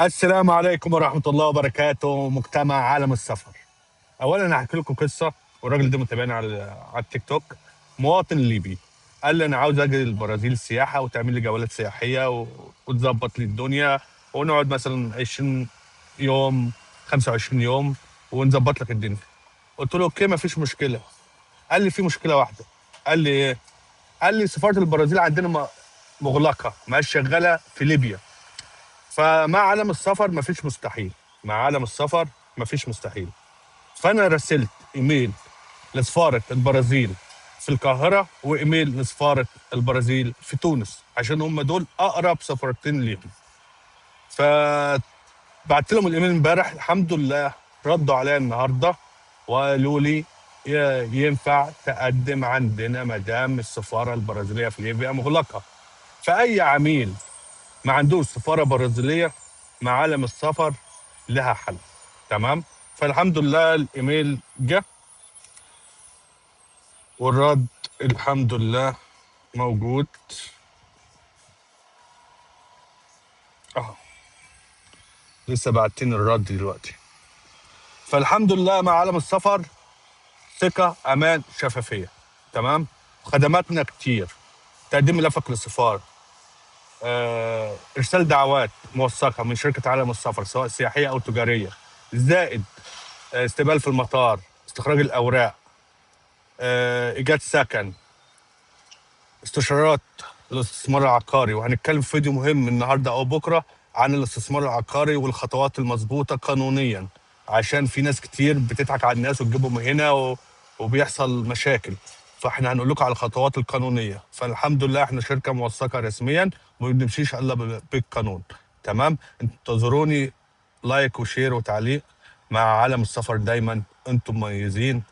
السلام عليكم ورحمة الله وبركاته، مجتمع عالم السفر. أولا أنا هحكي لكم قصة، والراجل ده متابعني على التيك توك. مواطن ليبي قال لي أنا عاوز أجي البرازيل سياحة وتعمل لي جولات سياحية وتظبط لي الدنيا، ونقعد مثلا 20 يوم، 25 يوم، ونظبط لك الدنيا. قلت له أوكي مفيش مشكلة. قال لي في مشكلة واحدة. قال لي إيه؟ قال لي سفارة البرازيل عندنا مغلقة، مش شغالة في ليبيا. فمع عالم السفر مفيش مستحيل. مع عالم السفر مفيش مستحيل. فانا رسلت ايميل لسفاره البرازيل في القاهره، وايميل لسفاره البرازيل في تونس، عشان هم دول اقرب سفارتين ليهم. فبعت لهم الايميل امبارح، الحمد لله ردوا عليا النهارده وقالوا لي ينفع تقدم عندنا ما دام السفاره البرازيليه في ليبيا مغلقه. فاي عميل ما عندوش سفاره برازيليه مع عالم السفر لها حل. تمام. فالحمد لله الايميل جه، والرد الحمد لله موجود اهو. لسه باعتين الرد دلوقتي. فالحمد لله مع عالم السفر ثقه، امان، شفافيه. تمام. خدماتنا كتير: تقديم ملفك للسفاره، ارسال دعوات موثقه من شركه عالم السفر سواء سياحيه او تجاريه، زائد استقبال في المطار، استخراج الاوراق، ايجاد سكن، استشارات الاستثمار العقاري. وهنتكلم في فيديو مهم النهارده او بكره عن الاستثمار العقاري والخطوات المظبوطه قانونيا، عشان في ناس كتير بتضحك على الناس وتجيبهم هنا وبيحصل مشاكل. فاحنا هنقول لكم على الخطوات القانونيه. فالحمد لله احنا شركه موثقه رسميا، وما بنمشيش الا بالقانون. تمام. انتظروني لايك وشير وتعليق. مع عالم السفر دايما انتم مميزين.